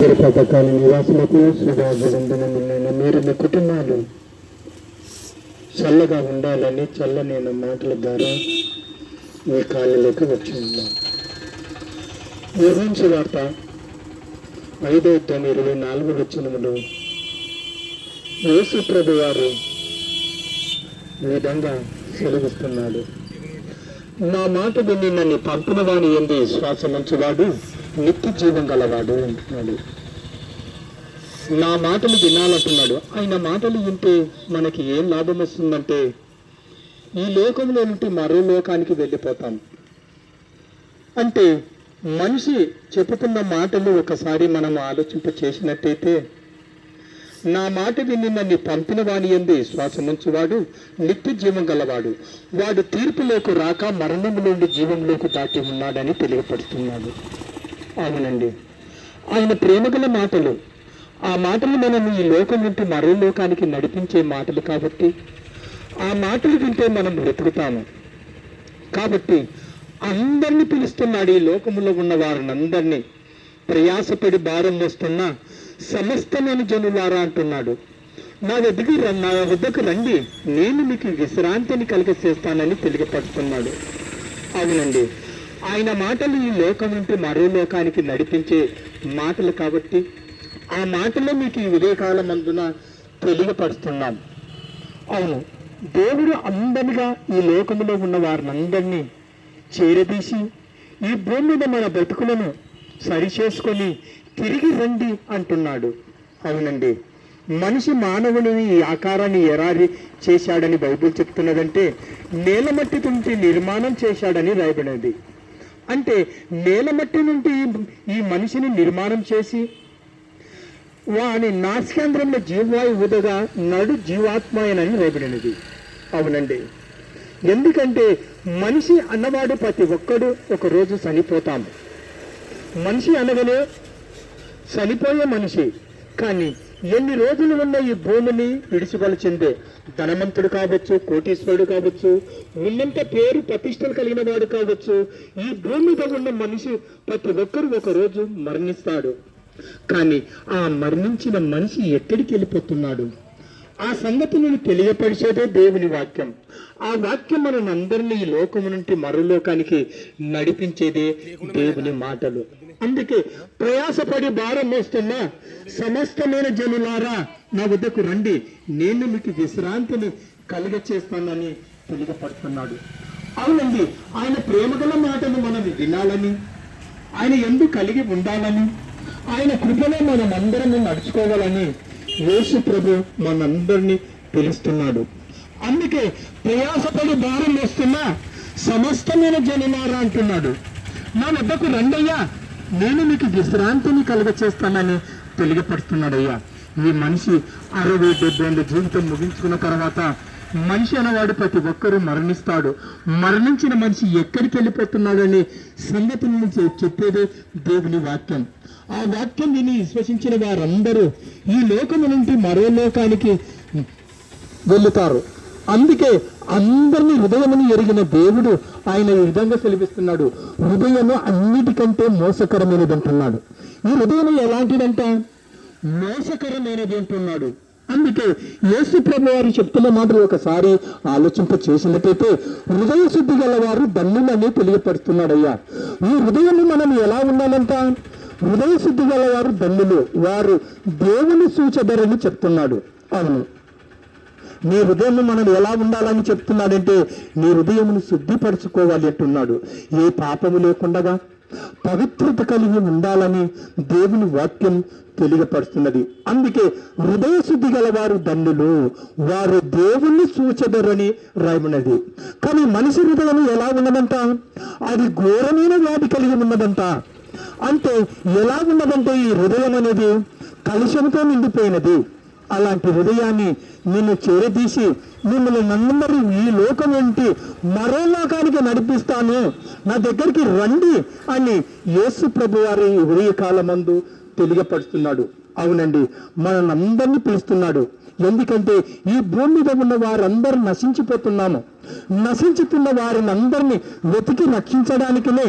పథకాల నివాసులకు శుభాభివందనములైన మీరు మీ కుటుంబాలు చల్లగా ఉండాలని చల్లనైన మాటల ద్వారా మీ కాళ్ళలోకి వచ్చి ఉన్నాం. యోహాను సువార్త 5:24 యేసు ప్రభు వారు ఈ విధంగా సెలవిస్తున్నాడు. నా మాట విని నన్ను పంపిన వాని యందు విశ్వాసముంచువాడు నిత్య జీవం గలవాడు అంటున్నాడు. నా మాటలు వినాలంటున్నాడు. ఆయన మాటలు వింటే మనకి ఏం లాభం వస్తుందంటే ఈ లోకంలో నుండి మరో లోకానికి వెళ్ళిపోతాం. అంటే మనిషి చెబుతున్న మాటలు ఒకసారి మనం ఆలోచింప చేసినట్టయితే, నా మాట విని నన్ను పంపిన వాని యందు విశ్వాసముంచువాడు నిత్య జీవం గలవాడు, వాడు తీర్పులోకి రాక మరణము నుండి జీవంలోకి దాటి ఉన్నాడని తెలియపడుతున్నాడు. అవునండి, ఆయన ప్రేమగల మాటలు. ఆ మాటలు మనం ఈ లోకం నుండి మరో లోకానికి నడిపించే మాటలు కాబట్టి ఆ మాటలు వింటే మనం బ్రతుకుతాము. కాబట్టి అందరినీ పిలుస్తున్నాడు. ఈ లోకములో ఉన్న వారిని అందరినీ ప్రయాసపడి భారం మోస్తున్న సమస్తమైన జనులారా అంటున్నాడు. నా వద్దకు రండి, నేను మీకు విశ్రాంతిని కలిగచేస్తానని తెలియపడుతున్నాడు. అవునండి, ఆయన మాటలు ఈ లోకం నుండి మరో లోకానికి నడిపించే మాటలు కాబట్టి ఆ మాటలో మీకు ఈ ఉదయకాలం అందున తెలియపరుస్తున్నాం. అవును, దేవుడు అందరిగా ఈ లోకంలో ఉన్న వారిని అందరినీ చేరదీసి ఈ భూమి మీద మన బ్రతుకులను సరిచేసుకొని తిరిగి రండి అంటున్నాడు. అవునండి, మనిషి మానవుని ఈ ఆకారాన్ని ఎరారి చేశాడని బైబిల్ చెప్తున్నదంటే నేలమట్టి నుండి నిర్మాణం చేశాడని రాయబడినది. అంటే నేలమట్టి నుండి ఈ మనిషిని నిర్మాణం చేసి వాని నాసికేంద్రంలో జీవవాయు ఊదగా నడు జీవాత్మయనని రాయబడినది. అవునండి, ఎందుకంటే మనిషి అన్నవాడు ప్రతి ఒక్కడు ఒకరోజు చనిపోతాం. మనిషి అనగానే చనిపోయే మనిషి. కానీ ఎన్ని రోజులు ఉన్న ఈ భూమిని విడిచిపలిచిందే ధనవంతుడు కావచ్చు, కోటీశ్వరుడు కావచ్చు, ఉన్నంత పేరు ప్రతిష్టలు కలిగిన వాడు కావచ్చు, ఈ భూమి మీద ఉన్న మనిషి ప్రతి ఒక్కరు ఒకరోజు మరణిస్తాడు. కానీ ఆ మరణించిన మనిషి ఎక్కడికి వెళ్ళిపోతున్నాడు? ఆ సంగతులను తెలియపరిచేదే దేవుని వాక్యం. ఆ వాక్యం మనం అందరినీ ఈ లోకము నుండి మరో లోకానికి నడిపించేదే దేవుని మాటలు. అందుకే ప్రయాసపడి భారం మోస్తున్న సమస్తమైన జనులారా నా వద్దకు రండి, నేను మీకు విశ్రాంతిని కలిగచేస్తానని తెలియపడుతున్నాడు. అవునండి, ఆయన ప్రేమగల మాటను మనం వినాలని, ఆయన ఎందుకు కలిగి ఉండాలని, ఆయన కృపలో మనం అందరం నడుచుకోవాలని యేసు ప్రభు మనందరినీ పిలుస్తున్నాడు. అందుకే ప్రయాసపడి భారం వేస్తున్న సమస్తమైన జనులారా అంటున్నాడు. నా వద్దకు రండయ్యా, నేను మీకు విశ్రాంతిని కలుగచేస్తానని తెలియపడుతున్నాడయ్యా. ఈ మనిషి 60-70 జీవితం ముగించుకున్న తర్వాత మనిషి అనేవాడు ప్రతి ఒక్కరూ మరణిస్తాడు. మరణించిన మనిషి ఎక్కడికి వెళ్ళిపోతున్నాడని సంగతిని చెప్పేదే దేవుని వాక్యం. ఆ వాక్యం విని విశ్వసించిన వారందరూ ఈ లోకము నుండి మరో లోకానికి వెళుతారు. అందుకే అందరినీ హృదయముని ఎరిగిన దేవుడు ఆయన ఈ విధంగా సెలవిస్తున్నాడు. హృదయము అన్నిటికంటే మోసకరమైనది అంటున్నాడు. ఈ హృదయం ఎలాంటిదంట? మోసకరమైనది అంటున్నాడు. అందుకే యేసు ప్రభు వారు చెప్తున్న మాటలు ఒకసారి ఆలోచింప చేసినట్టయితే హృదయ శుద్ధి గల వారు ధన్యులని తెలియపడుతున్నాడయ్యా. ఈ హృదయం మనం ఎలా ఉండాలంట? హృదయ శుద్ధి గల వారు ధన్యులు, వారు దేవుని సూచదరని చెప్తున్నాడు. అవును, నీ హృదయం మనం ఎలా ఉండాలని చెప్తున్నాడంటే నీ హృదయమును శుద్ధిపరచుకోవాలి అంటున్నాడు. ఏ పాపము లేకుండా పవిత్రత కలిగి ఉండాలని దేవుని వాక్యం తెలియపరుస్తున్నది. అందుకే హృదయ శుద్ధి గల వారు ధన్యులు, వారు దేవుణ్ణి చూచెదరని రాయబడినది. కానీ మనిషి హృదయం ఎలా ఉన్నదంట? అది ఘోరమైన వ్యాధి కలిగి ఉన్నదంట. అంటే ఎలా ఉన్నదంటే ఈ హృదయం అనేది కలుషంతో నిండిపోయినది. అలాంటి హృదయాన్ని నిన్ను చేరదీసి మిమ్మల్ని నన్నమరి ఈ లోకం ఏంటి మరో లోకానికి నడిపిస్తాను, నా దగ్గరికి రండి అని యేసు ప్రభు వారి ఉదయకాలమందు తెలియపరుస్తున్నాడు. అవునండి, మనందరినీ పిలుస్తున్నాడు. ఎందుకంటే ఈ భూమి మీద ఉన్న వారందరూ నశించుతున్న వారిని అందరినీ వెతికి రక్షించడానికినే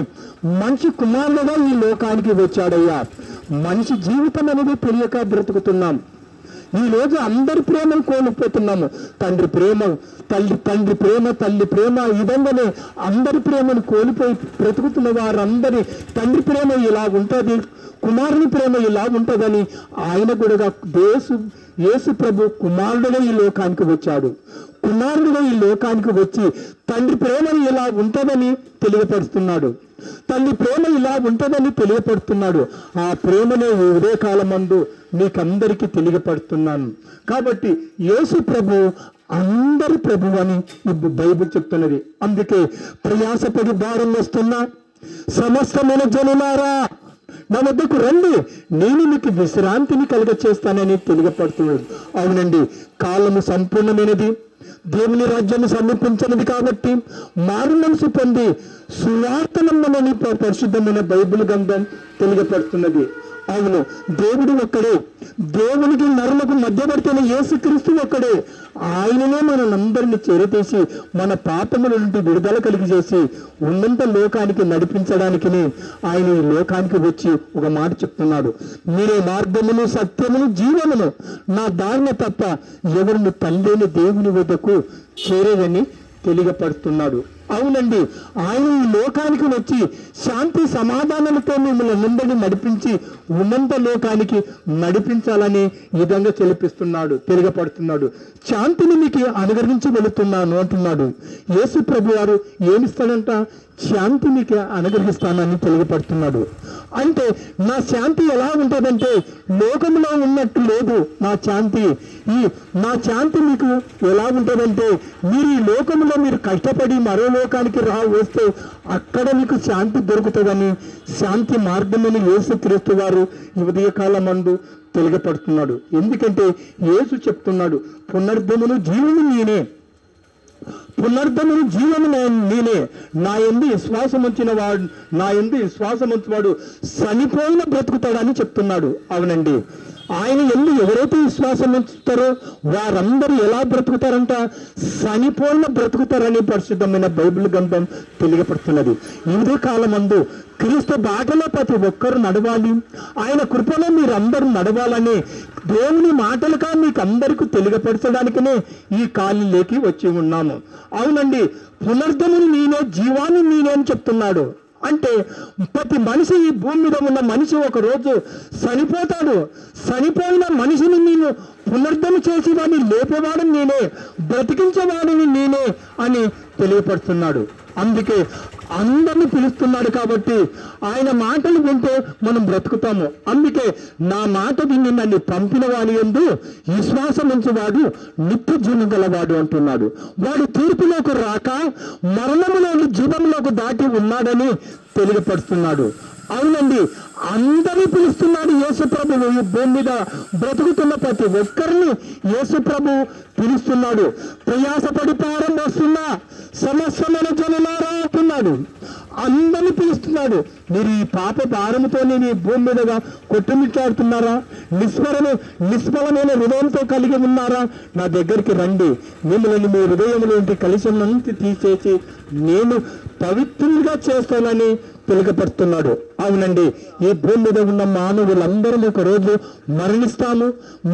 మనిషి కుమారుడుగా ఈ లోకానికి వచ్చాడయ్యా. మనిషి జీవితం అనేది తెలియక బ్రతుకుతున్నాం. ఈ రోజు అందరి ప్రేమను కోల్పోతున్నాము. తండ్రి ప్రేమ, తల్లి ప్రేమ ఈ విధంగానే అందరి ప్రేమను కోల్పోయి బ్రతుకుతున్న వారందరి తండ్రి ప్రేమ ఇలా ఉంటుంది, కుమారుని ప్రేమ ఇలా ఉంటుందని ఆయన కూడా యేసు ప్రభు కుమారుడుగా ఈ లోకానికి వచ్చాడు. కుమారుడుగా ఈ లోకానికి వచ్చి తండ్రి ప్రేమ ఇలా ఉంటుందని తెలియపరుస్తున్నాడు. తల్లి ప్రేమ ఇలా ఉంటుందని తెలియపడుతున్నాడు. ఆ ప్రేమనే ఈ ఉదయకాలమందు మీకందరికీ తెలియపడుతున్నాను. కాబట్టి యేసు ప్రభు అందరి ప్రభు అని బైబిల్ చెప్తున్నది. అందుకే ప్రయాసపడి భారం వస్తున్నా సమస్తమైన జనులారా నా వద్దకు రండి, నేను మీకు విశ్రాంతిని కలుగచేస్తానని తెలియపడుతున్నాడు. అవునండి, కాలము సంపూర్ణమైనది, దేవుని రాజ్యాన్ని సమీపించినది కాబట్టి మారు మనసు పొంది సువార్తనమ్మని పరిశుద్ధమైన బైబిల్ గ్రంథం తెలియపడుతున్నది. అవును, దేవుడు ఒక్కడే, దేవునికి నరులకు మధ్యవర్తైన యేసుక్రీస్తు ఒక్కడే. ఆయననే మనందరినీ చేరతీసి మన పాపముల నుండి విడుదల కలిగి చేసి ఉన్నంత లోకానికి నడిపించడానికి ఆయన ఈ లోకానికి వచ్చి ఒక మాట చెప్తున్నాడు. మీరే మార్గమును సత్యమును జీవమును, నా దారిన తప్ప ఎవరిని తండ్రిని దేవుని వద్దకు చేరేదని తెలియపడుతున్నాడు. అవునండి, ఆయన ఈ లోకానికి వచ్చి శాంతి సమాధానాలతో మిమ్మల్ని ముందని నడిపించి ఉన్నంత లోకానికి నడిపించాలని ఈ విధంగా తెలియపడుతున్నాడు. శాంతిని మీకు అనుగ్రహించి వెళుతున్నాను అంటున్నాడు. యేసు ప్రభు వారు ఏమిస్తాడంట? శాంతి మీకు అనుగ్రహిస్తానని తెలియపడుతున్నాడు. అంటే నా శాంతి ఎలా ఉంటుందంటే లోకంలో ఉన్నట్టు లేదు నా శాంతి. నా శాంతి మీకు ఎలా ఉంటుందంటే మీరు ఈ లోకంలో మీరు కష్టపడి మరో లోకానికి వస్తే అక్కడ మీకు శాంతి దొరుకుతుందని శాంతి మార్గమని యేసుక్రీస్తు వారు ఈ ఉదయకాలమందు తెలియపడుతున్నాడు. ఎందుకంటే యేసు చెప్తున్నాడు, పునరుద్ధమును జీవము నేనే, నేనే. నా యందు విశ్వాసం ఉంచినవాడు చనిపోయిన బ్రతుకుతాడని చెప్తున్నాడు. అవునండి, ఆయన యందు ఎవరైతే విశ్వాసం ఉంచుతారో వారందరూ ఎలా బ్రతుకుతారంట? చనిపోయిన బ్రతుకుతారని పరిశుద్ధమైన బైబిల్ గ్రంథం తెలియపడుతున్నది. ఇదే కాలమందు క్రీస్తు బాటలో ప్రతి ఒక్కరు నడవాలి, ఆయన కృపలో మీరందరూ నడవాలని దేవుని మాటలుగా మీకు అందరికీ తెలియపరచడానికనే ఈ కాలంలోకి వచ్చి ఉన్నాము. అవునండి, పునర్ధముని నేనే, జీవాన్ని నేనే అని చెప్తున్నాడు. అంటే ప్రతి మనిషి, ఈ భూమి మీద ఉన్న మనిషి ఒక రోజు చనిపోతాడు. చనిపోయిన మనిషిని నేను పునర్ధము చేసేవాడిని, లేపేవాడిని నేనే, బ్రతికించేవాడిని నేనే అని తెలియపడుతున్నాడు. అందుకే అందరిని పిలుస్తున్నాడు. కాబట్టి ఆయన మాటలు వింటే మనం బ్రతుకుతాము. అందుకే నా మాట విని నన్ను పంపిన వాని యందు విశ్వాసం ఉంచువాడు నిత్య జీవం గలవాడు అంటున్నాడు. వాడు తీర్పులోకి రాక మరణములోని జీవంలోకి దాటి ఉన్నాడని తెలియపరుస్తున్నాడు. అవునండి, అందరినీ పిలుస్తున్నాడు యేసు ప్రభు. ఈ భూమి మీద బ్రతుకుతున్న ప్రతి ఒక్కరిని యేసు ప్రభు పిలుస్తున్నాడు. ప్రయాసపడి భారం వస్తున్నా సమస్తమైన జనులారా అంటున్నాడు. అందరినీ పిలుస్తున్నాడు. మీరు ఈ పాప భారముతో నేను ఈ భూమి మీదగా కొట్టుమిట్లాడుతున్నారా? నిష్ఫలమైన హృదయంతో కలిగి ఉన్నారా? నా దగ్గరికి రండి, మిమ్మల్ని మీ హృదయంలోంటి కలిసినంత తీసేసి నేను పవిత్రులుగా చేస్తానని తెలియపడుతున్నాడు. అవునండి, ఈ భూమి మీద ఉన్న మానవులందరం ఒక రోజు మరణిస్తాము.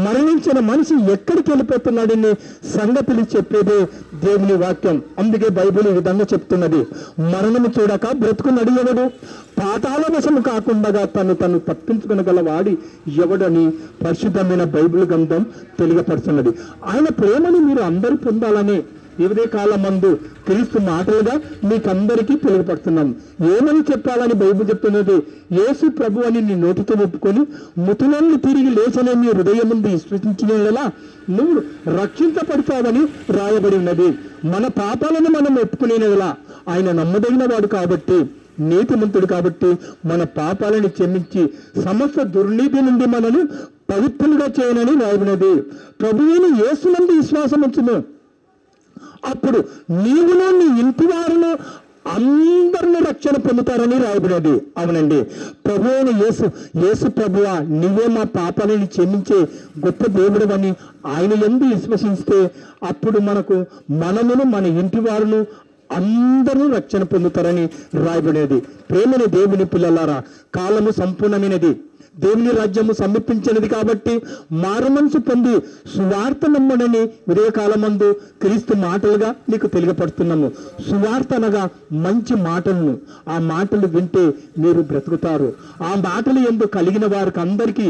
మరణించిన మనిషి ఎక్కడికి వెళ్ళిపోతున్నాడని సంగతులు చెప్పేదే దేవుని వాక్యం. అందుకే బైబిల్ ఈ విధంగా చెప్తున్నది, మరణము చూడక బ్రతుకు నడియవడు, పాతాళ వశము కాకుండా తను తప్పించుకునగల వాడి ఎవడని పరిశుద్ధమైన బైబిల్ గ్రంథం తెలియపరుస్తున్నది. ఆయన ప్రేమను మీరు అందరూ పొందాలని ఇదే కాలమందు క్రీస్తు మాటలుగా మీకందరికీ తెలియపడుతున్నాం. ఏమని చెప్పాలని బైబిల్ చెప్తున్నది? యేసు ప్రభు అని నీ నోటితో ఒప్పుకొని మృతులను తిరిగి లేచనే నీ హృదయం ముందు విశ్వసించినలా నువ్వు రక్షించబడతావని రాయబడి ఉన్నది. మన పాపాలను మనం ఒప్పుకునేలా ఆయన నమ్మదగిన వాడు కాబట్టి, నీతిమంతుడు కాబట్టి మన పాపాలను క్షమించి సమస్త దుర్నీతి నుండి మనను పవిత్రులుగా చేయనని రాయబడినది. ప్రభువుని యేసునందు విశ్వాసం ఉంచును, అప్పుడు నీవును నీ ఇంటి వారును అందరిని రక్షణ పొందుతారని రాయబడేది. అవునండి, ప్రభు అయిన యేసు ప్రభువా, నీవే మా పాపాలను క్షమించే గొప్ప దేవుడు అని ఆయన యందు విశ్వసిస్తే అప్పుడు మనమును మన ఇంటి వారును అందరూ రక్షణ పొందుతారని రాయబడేది. ప్రేమని దేవుని పిల్లలారా, కాలము సంపూర్ణమైనది, దేవుని రాజ్యము సమీపించినది కాబట్టి మారు మనసు పొంది సువార్త నమ్మడని ఉదయకాలమందు క్రీస్తు మాటలుగా నీకు తెలియపడుతున్నాము. సువార్త అనగా మంచి మాటలను, ఆ మాటలు వింటే మీరు బ్రతుకుతారు. ఆ మాటలు ఎందు కలిగిన వారికి అందరికీ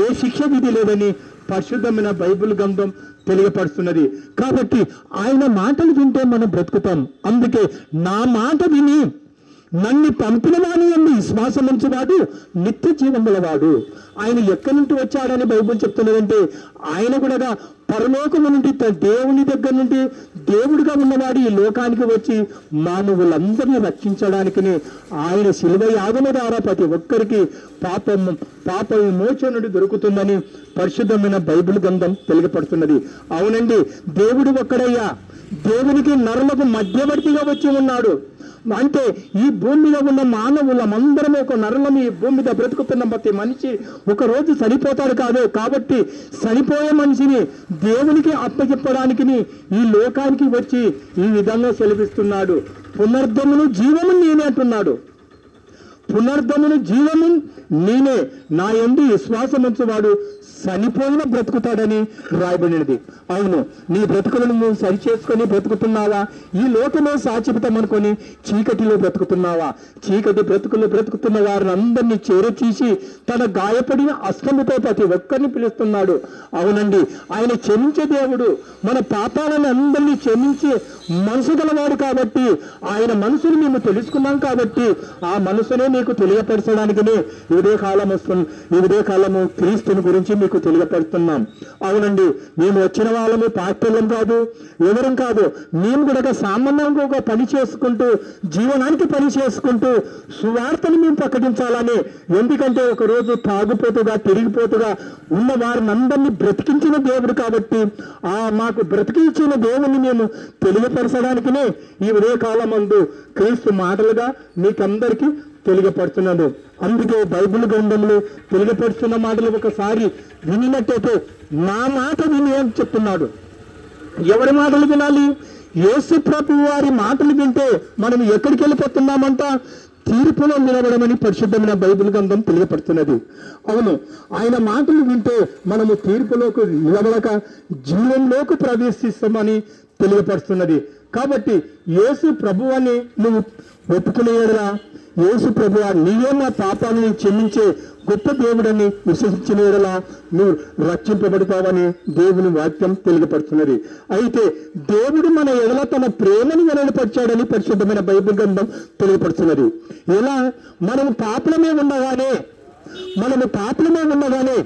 ఏ శిక్ష విధి లేదని పరిశుద్ధమైన బైబిల్ గ్రంథం తెలియపరుస్తున్నది. కాబట్టి ఆయన మాటలు వింటే మనం బ్రతుకుతాం. అందుకే నా మాట విని నన్ను పంపిన వాని యందు విశ్వాసం ఉంచువాడు నిత్య జీవం గలవాడు. ఆయన ఎక్కడి నుండి వచ్చాడని బైబిల్ చెప్తున్నదంటే, ఆయన కూడా పరలోకము నుండి దేవుని దగ్గర నుండి దేవుడిగా ఉన్నవాడు ఈ లోకానికి వచ్చి మానవులందరినీ రక్షించడానికి ఆయన శిలువ యాగం ద్వారా ప్రతి ఒక్కరికి పాప విమోచనుడు దొరుకుతుందని పరిశుద్ధమైన బైబిల్ గ్రంథం తెలియపడుతున్నది. అవునండి, దేవుడు ఒక్కడయ్యా, దేవునికి నరులకు మధ్యవర్తిగా వచ్చి ఉన్నాడు. అంటే ఈ భూమి మీద ఉన్న మానవులమందరం ఒక నరులం ఈ భూమి మీద బ్రతుకుతున్న ప్రతి మనిషి ఒకరోజు చనిపోతాడు కాదు. కాబట్టి చనిపోయే మనిషిని దేవునికి అప్పచెప్పడానికి ఈ లోకానికి వచ్చి ఈ విధంగా సెలవిస్తున్నాడు. పునర్ధమును జీవము నేనే అంటున్నాడు. పునర్ధమును జీవము నేనే, నా యందు విశ్వాసం ఉంచువాడు చనిపోయిన బ్రతుకుతాడని రాయబడినది. అవును, నీ బ్రతుకులను నువ్వు సరిచేసుకొని బ్రతుకుతున్నావా? ఈ లోకమే శాశ్వతం అనుకొని చీకటిలో బ్రతుకుతున్నావా? చీకటి బ్రతుకులు బ్రతుకుతున్న వారిని అందరినీ చేరచీసి తన గాయపడిన అస్తముతో ప్రతి ఒక్కరిని పిలుస్తున్నాడు. అవునండి, ఆయన క్షమించే దేవుడు. మన పాపాలను అందరినీ క్షమించి మనసు గలవాడు కాబట్టి ఆయన మనసును మేము తెలుసుకున్నాం కాబట్టి ఆ మనసునే నీకు తెలియపరచడానికి ఇదే కాలము క్రీస్తుని గురించి మీకు తెలియపరుస్తున్నాం. అవునండి, మేము వచ్చిన వాళ్ళము పాస్టర్లం కాదు, ఎవరం కాదు. మేము కూడా సామాన్యంగా ఒక పని చేసుకుంటూ జీవనానికి పని చేసుకుంటూ సువార్తను మేము ప్రకటించాలని. ఎందుకంటే ఒకరోజు తాగుపోతుగా తిరిగిపోతుగా ఉన్న వారిని అందరినీ బ్రతికించిన దేవుడు కాబట్టి మాకు బ్రతికించిన దేవుని మేము తెలియపరచడానికినే ఈ ఉదయకాలమందు క్రీస్తు మాటలుగా మీకందరికీ తెలియపడుతున్నాడు. అందుకే బైబిల్ గ్రంథంలో తెలియపరుస్తున్న మాటలు ఒకసారి వినినట్టయితే నా మాట విని అని చెప్తున్నాడు. ఎవరి మాటలు వినాలి? యేసు ప్రభు వారి మాటలు వింటే మనం ఎక్కడికి వెళ్ళిపోతున్నామంట? తీర్పులో నిలబడమని పరిశుద్ధమైన బైబిల్ గ్రంథం తెలియపడుతున్నది. అవును, ఆయన మాటలు వింటే మనము తీర్పులోకి నిలబడక జీవంలోకి ప్రవేశిస్తామని తెలియపరుస్తున్నది. కాబట్టి యేసు ప్రభువాన్ని నువ్వు ఒప్పుకునేలా, యేసు ప్రభువా నీవే మా పాపాలను క్షమించే గొప్ప దేవుడని విశ్వసించిన యెడల నువ్వు రక్షింపబడతావని దేవుని వాక్యం తెలియపడుతున్నది. అయితే దేవుడు మన ఎడల తన ప్రేమను వెల్లడిపరిచాడని పరిశుద్ధమైన బైబిల్ గ్రంథం తెలియపడుతున్నది. ఎలా? మనము పాపలమే ఉండగానే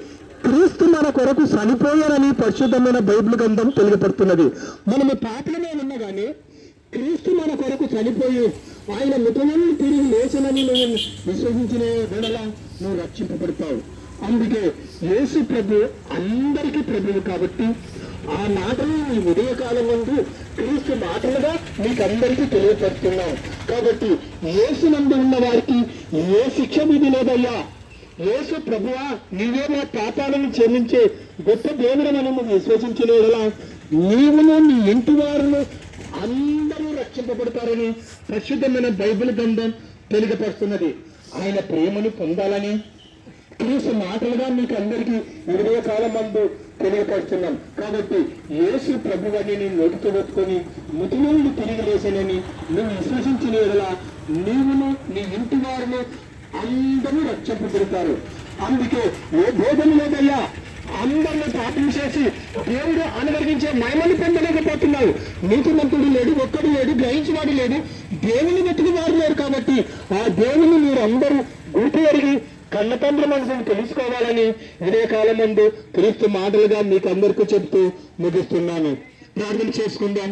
క్రీస్తు మన కొరకు చనిపోయారని పరిశుద్ధమైన బైబిల్ గ్రంథం తెలియపడుతున్నది. మనము పాపలమే ఉండగానే క్రీస్తు మన కొరకు చనిపోయి ఆయన మృతులను తిరిగి లేచనని నువ్వు విశ్వసించిన వెడల నువ్వు రక్షింపబడతావు. అందుకే యేసు ప్రభు అందరికీ ప్రభువు కాబట్టి ఆ మాటలు ఈ ఉదయకాలం ముందు క్రీస్తు మాటలుగా మీకందరికీ తెలియపరుస్తున్నాం. కాబట్టి యేసు నందు ఉన్న వారికి ఏ శిక్ష విధి లేదయ్యా. యేసు ప్రభువా నీవే మా పాపాలను క్షమించే గొప్ప దేవుడని నువ్వు విశ్వసించిన యెడల నీవును నీ ఇంటి వారును అందరూ రక్షింపబడతారని పరిశుద్ధమైన బైబిల్ గ్రంథం తెలియపరుస్తున్నది. ఆయన ప్రేమను పొందాలని క్రీస్తు మాటలుగా మీకు అందరికీ ఇరవై కాలం మందు తెలియపరుస్తున్నాం. కాబట్టి యేసు ప్రభువని నేను నోటితో పెట్టుకొని మృతులను తిరిగి లేసానని నువ్వు విశ్వసించిన యెడల నీవును నీ ఇంటి వారిని అందరూ రక్షింపబడతారు. అందుకే ఏ బోధన లేదయ్యా, అందరినీ పాపం చేసి దేవుడు అనువర్తించే మహిమను పొందలేకపోతున్నావు. నీతిమంతుడు లేడు, ఒక్కడు లేడు, గ్రహించేవాడు లేడు, దేవుని వెతుకువారు లేరు. కాబట్టి ఆ దేవుని మీరు అందరూ గుర్తు ఎరిగి కన్న తండ్రి మనసును తెలుసుకోవాలని ఇదే కాలం ముందు క్రీస్తు మాటలుగా మీకు అందరికీ చెప్తూ ముగిస్తున్నాను. ప్రార్థన చేసుకుందాం.